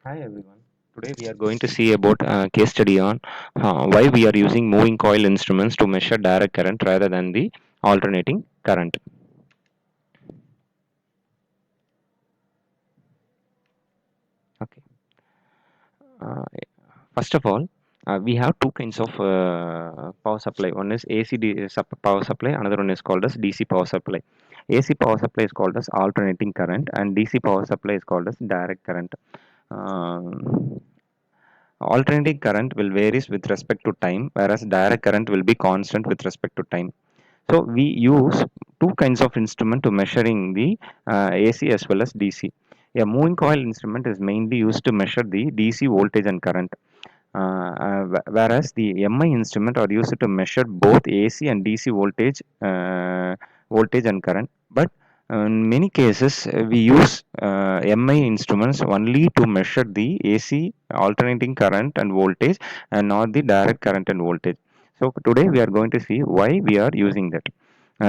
Hi everyone. Today we are going to see about a case study on why we are using moving coil instruments to measure direct current rather than the alternating current. Okay. Uh, First of all, we have two kinds of power supply. One is power supply. Another one is called as DC power supply. AC power supply is called as alternating current, and DC power supply is called as direct current. Um, Alternating current will varies with respect to time, whereas direct current will be constant with respect to time. So we use two kinds of instrument to measuring the AC as well as DC. A moving coil instrument is mainly used to measure the DC voltage and current, whereas the MI instrument are used to measure both AC and DC voltage and current. But in many cases, we use MI instruments only to measure the AC alternating current and voltage, and not the direct current and voltage. So today we are going to see why we are using that.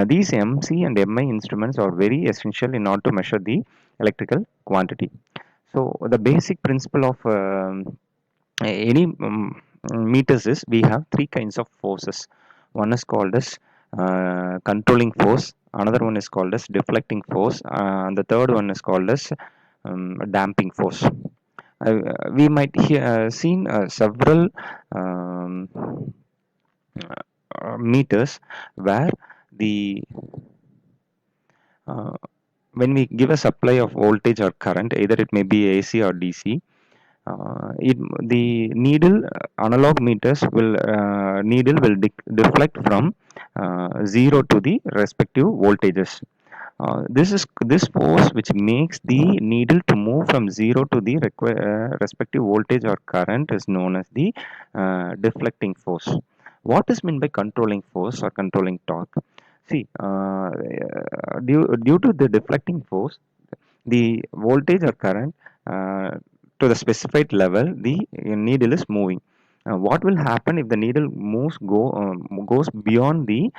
These MC and MI instruments are very essential in order to measure the electrical quantity. So the basic principle of any meters is we have three kinds of forces. One is called as controlling force, another one is called as deflecting force, and the third one is called as damping force. We might seen several um, meters where the uh, when we give a supply of voltage or current, either it may be AC or DC, the needle analog meters will needle will deflect from 0 to the respective voltages. This force which makes the needle to move from 0 to the respective voltage or current is known as the deflecting force. What is meant by controlling force or controlling torque? See, due to the deflecting force, the voltage or current to the specified level, the needle is moving. What will happen if the needle goes beyond the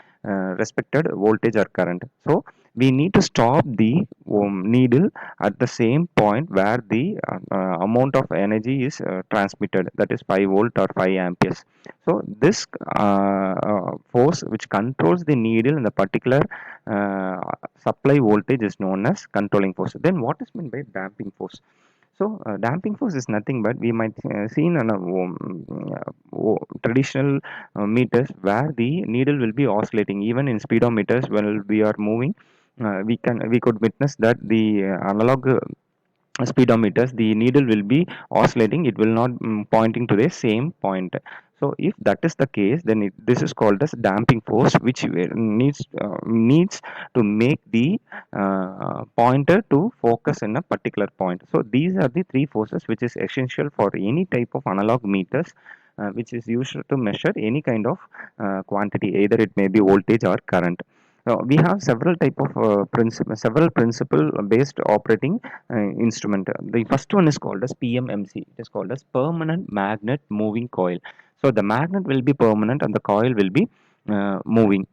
respected voltage or current? So we need to stop the needle at the same point where the amount of energy is transmitted, that is 5 volt or 5 amperes. So this force which controls the needle in the particular uh, supply voltage is known as controlling force. Then what is meant by damping force? So damping force is nothing but we might seen on a traditional meters where the needle will be oscillating. Even in speedometers, when we are moving, we could witness that the analog speedometers, the needle will be oscillating, it will not pointing to the same point. So if that is the case, then this is called as damping force, which needs to make the pointer to focus in a particular point. So these are the three forces which is essential for any type of analog meters, which is used to measure any kind of quantity, either it may be voltage or current. We have several principle based operating instrument. The first one is called as PMMC. It is called as permanent magnet moving coil. So the magnet will be permanent and the coil will be moving.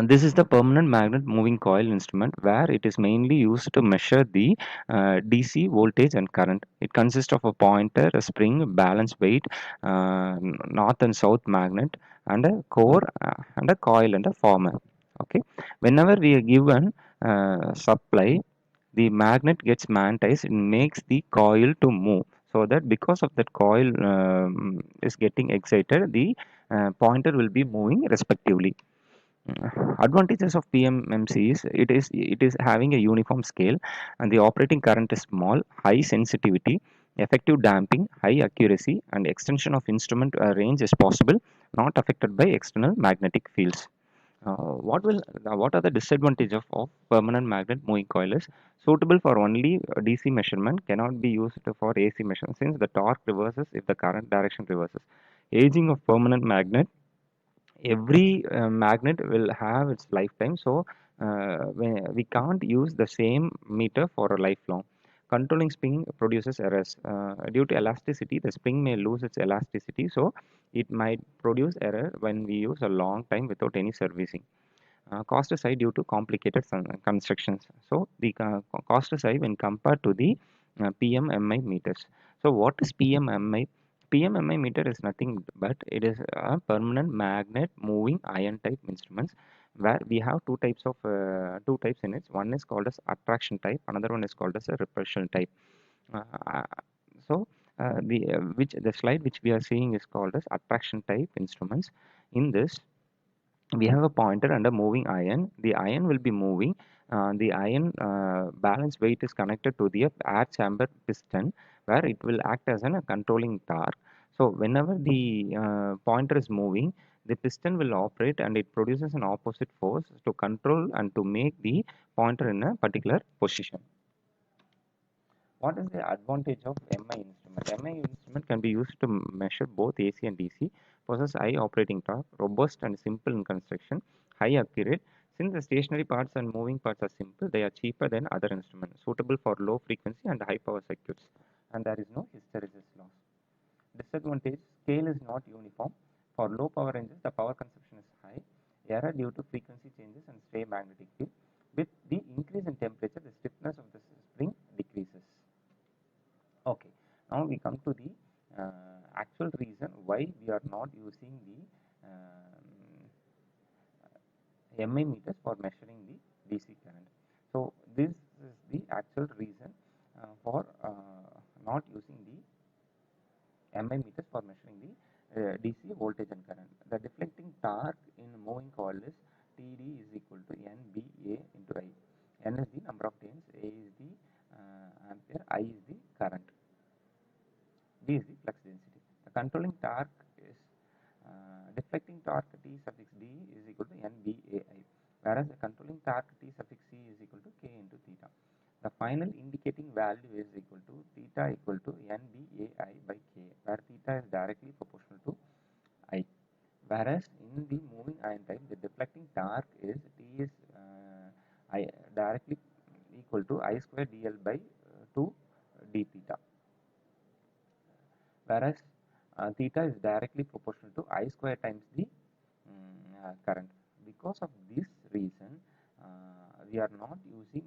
This is the permanent magnet moving coil instrument, where it is mainly used to measure the DC voltage and current. It consists of a pointer, a spring, balance weight, north and south magnet, and a core, and a coil and a former. Okay. Whenever we are given supply, the magnet gets magnetized and makes the coil to move. So that because of that coil is getting excited, the pointer will be moving respectively. Advantages of PMMC is it is having a uniform scale, and the operating current is small, high sensitivity, effective damping, high accuracy, and extension of instrument range is possible, not affected by external magnetic fields. What are the disadvantages of permanent magnet moving coil is suitable for only DC measurement, cannot be used for AC measurement since the torque reverses if the current direction reverses. Aging of permanent magnet, every magnet will have its lifetime, so we can't use the same meter for a lifelong. Controlling spring produces errors due to elasticity. The spring may lose its elasticity, so it might produce error when we use a long time without any servicing. Cost is high due to complicated constructions. So the cost is high when compared to the PMMI meters. So what is PMMI? PMMI meter is nothing but it is a permanent magnet moving ion type instruments where we have two types in it. One is called as attraction type, another one is called as a repulsion type. Uh, so the which the slide which we are seeing is called as attraction type instruments. In this, we have a pointer and a moving iron. The iron will be moving. The iron balance weight is connected to the air chamber piston where it will act as a controlling torque. So whenever the pointer is moving, the piston will operate and it produces an opposite force to control and to make the pointer in a particular position. What is the advantage of MI instrument? MI instrument can be used to measure both AC and DC, possess high operating torque, robust and simple in construction, high accurate. Since the stationary parts and moving parts are simple, they are cheaper than other instruments, suitable for low frequency and high power circuits, and there is no hysteresis loss. Disadvantage: scale is not uniform. For low power ranges, the power consumption is high. Error due to frequency changes and stray magnetic field. With the increase in temperature, the stiffness of the spring decreases. Okay, now we come to the actual reason why we are not using the MI meters for measuring the DC current. So this is the actual reason for not using the MI meters for measuring the DC voltage and current. The deflecting torque in moving coil is TD is equal to NBA into I. N is the number of turns, A is the ampere, I is the current. D is the flux density. The controlling torque is deflecting torque T suffix D is equal to NBAI, whereas the controlling torque T suffix C is equal to K into theta. The final indicating value is equal to theta equal to NBAI by K, where theta is directly proportional to I. Whereas in the moving ion type, the deflecting torque is T is I directly equal to I square dl by 2 d theta, whereas theta is directly proportional to I square times the current. Because of this reason, we are not using